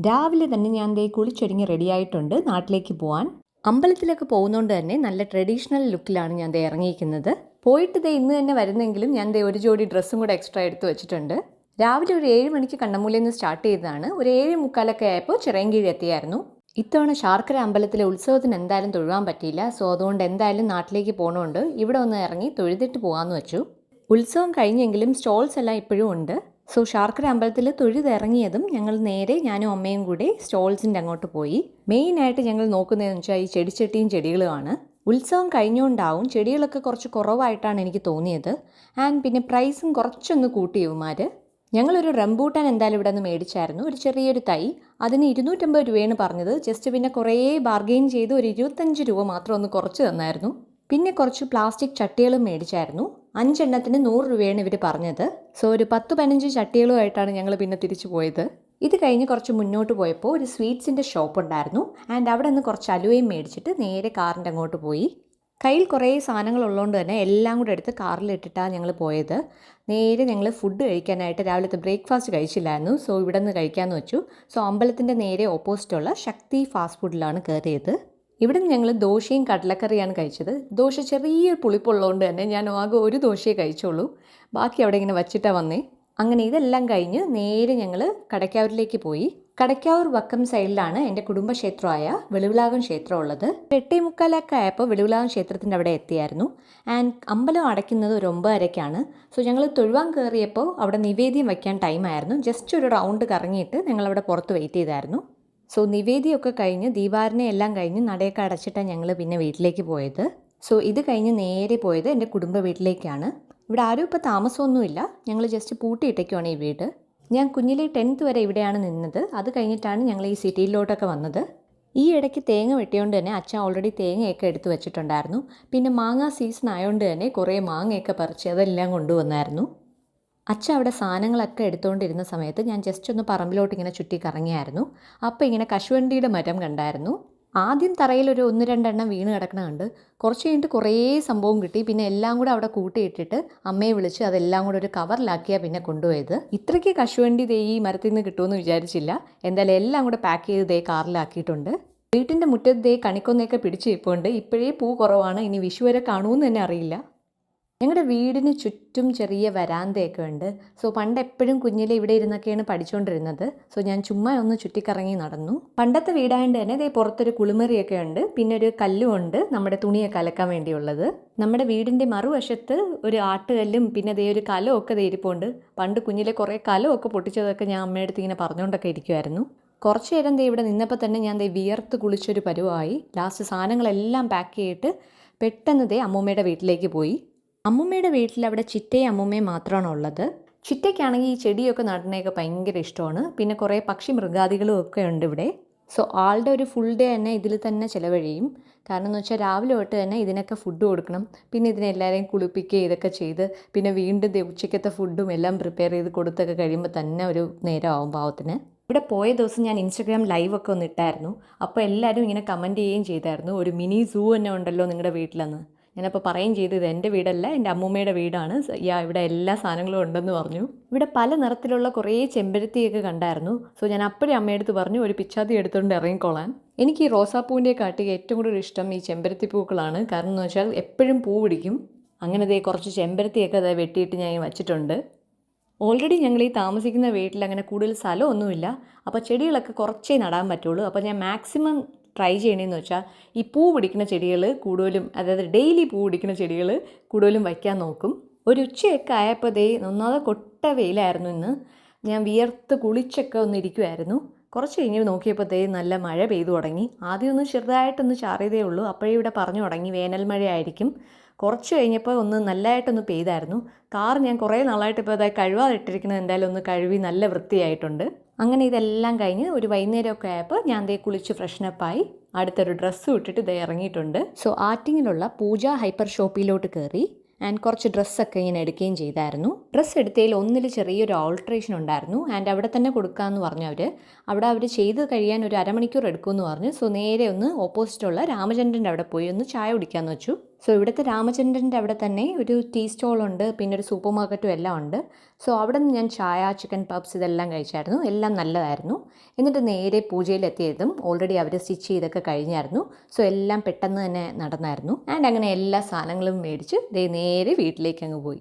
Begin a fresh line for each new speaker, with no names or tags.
രാവിലെ തന്നെ ഞാൻ ദേ കുളിച്ചൊരുങ്ങി റെഡിയായിട്ടുണ്ട് നാട്ടിലേക്ക് പോകാൻ. അമ്പലത്തിലൊക്കെ പോകുന്നതുകൊണ്ട് തന്നെ നല്ല ട്രഡീഷണൽ ലുക്കിലാണ് ഞാൻ ദേ ഇറങ്ങിയിരിക്കുന്നത്. പോയിട്ട് ദേ ഇന്ന് തന്നെ വരുന്നെങ്കിലും ഞാൻ ദേ ഒരു ജോഡി ഡ്രസ്സും കൂടെ എക്സ്ട്രാ എടുത്ത് വെച്ചിട്ടുണ്ട്. രാവിലെ ഒരു 7 മണിക്ക് കണ്ണമൂലയിൽ നിന്ന് സ്റ്റാർട്ട് ചെയ്തതാണ്. ഒരു 7:45 ആയപ്പോൾ ചിറയൻകീഴ് എത്തിയായിരുന്നു. ഇത്തവണ ശാർക്കര അമ്പലത്തിലെ ഉത്സവത്തിന് എന്തായാലും തൊഴുവാൻ പറ്റിയില്ല. സോ അതുകൊണ്ട് എന്തായാലും നാട്ടിലേക്ക് പോകണമുണ്ട്. ഇവിടെ ഒന്ന് ഇറങ്ങി തൊഴുതിട്ട് പോകാമെന്ന് വെച്ചു. ഉത്സവം കഴിഞ്ഞെങ്കിലും സ്റ്റോൾസ് എല്ലാം ഇപ്പോഴും ഉണ്ട്. സോ ശാർക്കര അമ്പലത്തിൽ തൊഴുതിറങ്ങിയതും ഞങ്ങൾ നേരെ ഞാനും അമ്മയും കൂടി സ്റ്റോൾസിൻ്റെ അങ്ങോട്ട് പോയി. മെയിനായിട്ട് ഞങ്ങൾ നോക്കുന്നതെന്ന് വെച്ചാൽ ഈ ചെടിച്ചട്ടിയും ചെടികളുമാണ്. ഉത്സവം കഴിഞ്ഞുകൊണ്ടാവും ചെടികളൊക്കെ കുറച്ച് കുറവായിട്ടാണ് എനിക്ക് തോന്നിയത്. ആൻഡ് പിന്നെ പ്രൈസും കുറച്ചൊന്ന് കൂട്ടി ഇവന്മാർ. ഞങ്ങളൊരു റംബൂട്ടാൻ എന്തായാലും ഇവിടെ നിന്ന് മേടിച്ചായിരുന്നു, ഒരു ചെറിയൊരു തൈ. അതിന് 250 രൂപയാണ് പറഞ്ഞത്. ജസ്റ്റ് പിന്നെ കുറേ ബാർഗെയിൻ ചെയ്ത് ഒരു 25 രൂപ മാത്രം ഒന്ന് കുറച്ച് തന്നായിരുന്നു. പിന്നെ കുറച്ച് പ്ലാസ്റ്റിക് ചട്ടികളും മേടിച്ചായിരുന്നു. 5 എണ്ണത്തിന് 100 രൂപയാണ് ഇവർ പറഞ്ഞത്. സോ ഒരു 10-15 ചട്ടികളുമായിട്ടാണ് ഞങ്ങൾ പിന്നെ തിരിച്ചു പോയത്. ഇത് കഴിഞ്ഞ് കുറച്ച് മുന്നോട്ട് പോയപ്പോൾ ഒരു സ്വീറ്റ്സിൻ്റെ ഷോപ്പ് ഉണ്ടായിരുന്നു. ആൻഡ് അവിടെ നിന്ന് കുറച്ച് അലുവയും മേടിച്ചിട്ട് നേരെ കാറിൻ്റെ അങ്ങോട്ട് പോയി. കയ്യിൽ കുറേ സാധനങ്ങൾ ഉള്ളതുകൊണ്ട് തന്നെ എല്ലാം കൂടെ എടുത്ത് കാറിലിട്ടിട്ടാണ് ഞങ്ങൾ പോയത്. നേരെ ഞങ്ങൾ ഫുഡ് കഴിക്കാനായിട്ട് രാവിലത്തെ ബ്രേക്ക്ഫാസ്റ്റ് കഴിച്ചില്ലായിരുന്നു. സോ ഇവിടെ നിന്ന് കഴിക്കാമെന്ന് വെച്ചു. സോ അമ്പലത്തിൻ്റെ നേരെ ഓപ്പോസിറ്റുള്ള ശക്തി ഫാസ്റ്റ് ഫുഡിലാണ് കയറിയത്. ഇവിടെ നിന്ന് ഞങ്ങൾ ദോശയും കടലക്കറിയാണ് കഴിച്ചത്. ദോശ ചെറിയ പുളിപ്പുള്ളതുകൊണ്ട് തന്നെ ഞാൻ ആകെ ഒരു ദോശയെ കഴിച്ചോളൂ. ബാക്കി അവിടെ ഇങ്ങനെ വച്ചിട്ടാണ് വന്നേ. അങ്ങനെ ഇതെല്ലാം കഴിഞ്ഞ് നേരെ ഞങ്ങൾ കടയ്ക്കാവൂരിലേക്ക് പോയി. കടയ്ക്കാവൂർ വക്കം സൈഡിലാണ് എൻ്റെ കുടുംബക്ഷേത്രമായ വെളിവിളാകം ക്ഷേത്രം ഉള്ളത്. 8:45 ആയപ്പോൾ വെളിവിളാകം ക്ഷേത്രത്തിൻ്റെ അവിടെ എത്തിയായിരുന്നു. ആൻഡ് അമ്പലം അടയ്ക്കുന്നത് ഒരു 9:30-ക്കാണ്. സോ ഞങ്ങൾ തൊഴുവാൻ കയറിയപ്പോൾ അവിടെ നിവേദ്യം വയ്ക്കാൻ ടൈമായിരുന്നു. ജസ്റ്റ് ഒരു റൗണ്ട് കറങ്ങിയിട്ട് ഞങ്ങളവിടെ പുറത്ത് വെയിറ്റ് ചെയ്തായിരുന്നു. സോ നിവേദ്യമൊക്കെ കഴിഞ്ഞ് ദീപാരനെ എല്ലാം കഴിഞ്ഞ് നടയൊക്കെ അടച്ചിട്ടാണ് ഞങ്ങൾ പിന്നെ വീട്ടിലേക്ക് പോയത്. സോ ഇത് കഴിഞ്ഞ് നേരെ പോയത് എൻ്റെ കുടുംബ വീട്ടിലേക്കാണ്. ഇവിടെ ആരും ഇപ്പോൾ താമസമൊന്നുമില്ല. ഞങ്ങൾ ജസ്റ്റ് പൂട്ടിയിട്ടേക്കുവാണ് ഈ വീട്. ഞാൻ കുഞ്ഞിലെ 10th വരെ ഇവിടെയാണ് നിന്നത്. അത് കഴിഞ്ഞിട്ടാണ് ഞങ്ങൾ ഈ സിറ്റിയിലോട്ടൊക്കെ വന്നത്. ഈ ഇടയ്ക്ക് തേങ്ങ വെട്ടിയോണ്ട് തന്നെ അച്ഛൻ ഓൾറെഡി തേങ്ങയൊക്കെ എടുത്ത് വെച്ചിട്ടുണ്ടായിരുന്നു. പിന്നെ മാങ്ങ സീസൺ ആയതുകൊണ്ട് തന്നെ കുറേ മാങ്ങയൊക്കെ പറിച്ച് അതെല്ലാം കൊണ്ടുവന്നായിരുന്നു. അച്ഛൻ അവിടെ സാധനങ്ങളൊക്കെ എടുത്തുകൊണ്ടിരുന്ന സമയത്ത് ഞാൻ ജസ്റ്റ് ഒന്ന് പറമ്പിലോട്ട് ഇങ്ങനെ ചുറ്റി കറങ്ങിയായിരുന്നു. അപ്പോൾ ഇങ്ങനെ കശുവണ്ടിയുടെ മരം കണ്ടായിരുന്നു. ആദ്യം തറയിൽ ഒരു 1-2 എണ്ണം വീണ് കിടക്കണ കണ്ട്. കുറച്ച് കഴിഞ്ഞിട്ട് കുറേ സംഭവം കിട്ടി. പിന്നെ എല്ലാം കൂടെ അവിടെ കൂട്ടിയിട്ടിട്ട് അമ്മയെ വിളിച്ച് അതെല്ലാം കൂടെ ഒരു കവറിലാക്കിയാണ് പിന്നെ കൊണ്ടുപോയത്. ഇത്രയ്ക്ക് കശുവണ്ടി ദേ ഈ മരത്തിൽ നിന്ന് കിട്ടുമെന്ന് വിചാരിച്ചില്ല. എന്തായാലും എല്ലാം കൂടെ പാക്ക് ചെയ്ത് ദേ കാറിലാക്കിയിട്ടുണ്ട്. വീട്ടിൻ്റെ മുറ്റത്ത് ദേ കണിക്കൊന്നയൊക്കെ പിടിച്ച് ഇപ്പോണ്ട്. ഇപ്പോഴേ പൂ കുറവാണ്. ഇനി വിഷു വരെ കാണുമെന്ന് തന്നെ അറിയില്ല. ഞങ്ങളുടെ വീടിന് ചുറ്റും ചെറിയ വരാന്തയൊക്കെ ഉണ്ട്. സോ പണ്ട് എപ്പോഴും കുഞ്ഞിലെ ഇവിടെ ഇരുന്നൊക്കെയാണ് പഠിച്ചുകൊണ്ടിരുന്നത്. സോ ഞാൻ ചുമ്മാ ഒന്ന് ചുറ്റിക്കറങ്ങി നടന്നു. പണ്ടത്തെ വീടായതുകൊണ്ട് തന്നെ ഇതേ പുറത്തൊരു കുളിമുറിയൊക്കെ ഉണ്ട്. പിന്നെ ഒരു കല്ലും ഉണ്ട് നമ്മുടെ തുണിയൊക്കെ അലക്കാൻ വേണ്ടിയുള്ളത്. നമ്മുടെ വീടിൻ്റെ മറുവശത്ത് ഒരു ആട്ടുകല്ലും പിന്നെ ദേ ഒരു കലമൊക്കെ ദേ ഇരിപ്പുണ്ട്. പണ്ട് കുഞ്ഞിലെ കുറേ കലമൊക്കെ പൊട്ടിച്ചതൊക്കെ ഞാൻ അമ്മയുടെ അടുത്ത് ഇങ്ങനെ പറഞ്ഞുകൊണ്ടൊക്കെ ഇരിക്കുമായിരുന്നു. കുറച്ച് നേരം ദേ ഇവിടെ നിന്നപ്പോൾ തന്നെ ഞാൻ ദേ വിയർത്ത് കുളിച്ചൊരു പരുവായി. ലാസ്റ്റ് സാധനങ്ങളെല്ലാം പാക്ക് ചെയ്തിട്ട് പെട്ടെന്ന് ദേ അമ്മൂമ്മയുടെ വീട്ടിലേക്ക് പോയി. അമ്മൂമ്മയുടെ വീട്ടിൽ അവിടെ ചിറ്റയും അമ്മൂമ്മയും മാത്രമാണ് ഉള്ളത്. ചിറ്റയ്ക്കാണെങ്കിൽ ഈ ചെടിയൊക്കെ നടുന്നതൊക്കെ ഭയങ്കര ഇഷ്ടമാണ്. പിന്നെ കുറേ പക്ഷി മൃഗാദികളും ഒക്കെ ഉണ്ട് ഇവിടെ. സോ ആളുടെ ഒരു ഫുൾ ഡേ തന്നെ ഇതിൽ തന്നെ ചിലവഴിയും. കാരണം എന്ന് വെച്ചാൽ രാവിലെ തൊട്ട് തന്നെ ഇതിനൊക്കെ ഫുഡ് കൊടുക്കണം. പിന്നെ ഇതിനെല്ലാവരെയും കുളിപ്പിക്കുക ഇതൊക്കെ ചെയ്ത് പിന്നെ വീണ്ടും ഉച്ചയ്ക്കത്തെ ഫുഡും എല്ലാം പ്രിപ്പയർ ചെയ്ത് കൊടുത്തൊക്കെ കഴിയുമ്പോൾ തന്നെ ഒരു നേരമാവും പാവത്തിന്. ഇവിടെ പോയ ദിവസം ഞാൻ ഇൻസ്റ്റഗ്രാം ലൈവൊക്കെ ഒന്ന് ഇട്ടായിരുന്നു. അപ്പോൾ എല്ലാവരും ഇങ്ങനെ കമൻറ്റ് ചെയ്യുകയും ചെയ്തായിരുന്നു, ഒരു മിനി സൂ തന്നെ ഉണ്ടല്ലോ നിങ്ങളുടെ വീട്ടിലെന്ന്. ഞാനപ്പോൾ പറയുകയും ചെയ്തു ഇത് എൻ്റെ വീടല്ല, എൻ്റെ അമ്മൂമ്മയുടെ വീടാണ്. ഇവിടെ എല്ലാ സാധനങ്ങളും ഉണ്ടെന്ന് പറഞ്ഞു. ഇവിടെ പല നിറത്തിലുള്ള കുറേ ചെമ്പരത്തിയൊക്കെ കണ്ടായിരുന്നു. സോ ഞാൻ അപ്പോഴേ അമ്മയെടുത്ത് പറഞ്ഞു ഒരു പിച്ചാത്തി എടുത്തുകൊണ്ട് ഇറങ്ങിക്കോളാൻ. എനിക്ക് ഈ റോസാപ്പൂവിൻ്റെ കാട്ടിൽ ഏറ്റവും കൂടുതൽ ഇഷ്ടം ഈ ചെമ്പരത്തി പൂക്കളാണ്. കാരണം എന്ന് വെച്ചാൽ എപ്പോഴും പൂ പിടിക്കും. അങ്ങനെ ദേ കുറച്ച് ചെമ്പരത്തിയൊക്കെ അത് വെട്ടിയിട്ട് ഞാൻ വച്ചിട്ടുണ്ട്. ഓൾറെഡി ഞങ്ങൾ ഈ താമസിക്കുന്ന വീട്ടിൽ അങ്ങനെ കൂടുതൽ സ്ഥലമൊന്നുമില്ല. അപ്പോൾ ചെടികളൊക്കെ കുറച്ചേ നടാൻ പറ്റുള്ളൂ. അപ്പോൾ ഞാൻ മാക്സിമം ട്രൈ ചെയ്യണമെന്ന് വെച്ചാൽ ഈ പൂ പിടിക്കുന്ന ചെടികൾ കൂടുതലും, അതായത് ഡെയിലി പൂ പിടിക്കുന്ന ചെടികൾ കൂടുതലും വയ്ക്കാൻ നോക്കും. ഒരു ഉച്ചയൊക്കെ ആയപ്പോൾ ദേ ഒന്നാമത് കൊട്ട വെയിലായിരുന്നു ഇന്ന്. ഞാൻ വിയർത്ത് കുളിച്ചൊക്കെ ഒന്ന് ഇരിക്കുമായിരുന്നു. കുറച്ച് കഴിഞ്ഞ് നോക്കിയപ്പോൾ ദേ നല്ല മഴ പെയ്തു തുടങ്ങി. ആദ്യം ഒന്ന് ചെറുതായിട്ടൊന്ന് ചാറിയതേ ഉള്ളൂ. അപ്പോഴേ ഇവിടെ പറഞ്ഞു തുടങ്ങി വേനൽ മഴയായിരിക്കും. കുറച്ച് കഴിഞ്ഞപ്പോൾ ഒന്ന് നല്ലതായിട്ടൊന്ന് പെയ്തായിരുന്നു. കാർ ഞാൻ കുറേ നാളായിട്ട് ഇപ്പോൾ അതായത് കഴുകാതിട്ടിരിക്കുന്നത് എന്തായാലും ഒന്ന് കഴുകി നല്ല വൃത്തിയായിട്ടുണ്ട്. അങ്ങനെ ഇതെല്ലാം കഴിഞ്ഞ് ഒരു വൈകുന്നേരമൊക്കെ ആയപ്പോൾ ഞാൻ ദേ കുളിച്ച് ഫ്രഷ്നപ്പായി അടുത്തൊരു ഡ്രസ്സും ഇട്ടിട്ട് ദേ ഇറങ്ങിയിട്ടുണ്ട്. സോ ആറ്റിങ്ങിലുള്ള പൂജ ഹൈപ്പർ ഷോപ്പിലോട്ട് കയറി ആൻഡ് കുറച്ച് ഡ്രസ്സൊക്കെ ഇങ്ങനെ എടുക്കുകയും ചെയ്തായിരുന്നു. ഡ്രസ്സ് എടുത്തതിൽ ഒന്നിൽ ചെറിയൊരു ഓൾട്രേഷൻ ഉണ്ടായിരുന്നു. ആൻഡ് അവിടെ തന്നെ കൊടുക്കാമെന്ന് പറഞ്ഞു അവർ. അവിടെ അവർ ചെയ്ത് കഴിയാൻ ഒരു 1/2 മണിക്കൂർ എടുക്കുമെന്ന് പറഞ്ഞു. സോ നേരെ ഒന്ന് ഓപ്പോസിറ്റുള്ള രാമചന്ദ്രൻ്റെ അവിടെ പോയി ഒന്ന് ചായ കുടിക്കാമെന്ന് വെച്ചു. സോ ഇവിടുത്തെ രാമചന്ദ്രൻ്റെ അവിടെ തന്നെ ഒരു ടീ സ്റ്റോളുണ്ട്, പിന്നെ ഒരു സൂപ്പർ മാർക്കറ്റും എല്ലാം ഉണ്ട്. സോ അവിടെ നിന്ന് ഞാൻ ചായ, ചിക്കൻ പബ്സ് ഇതെല്ലാം കഴിച്ചായിരുന്നു. എല്ലാം നല്ലതായിരുന്നു. എന്നിട്ട് നേരെ പൂജയിലെത്തിയതും ഓൾറെഡി അവർ സ്റ്റിച്ച് ചെയ്തൊക്കെ കഴിഞ്ഞായിരുന്നു. സോ എല്ലാം പെട്ടെന്ന് തന്നെ നടന്നായിരുന്നു. ആൻഡ് അങ്ങനെ എല്ലാ സാധനങ്ങളും മേടിച്ച് നേരെ വീട്ടിലേക്ക് അങ്ങ് പോയി.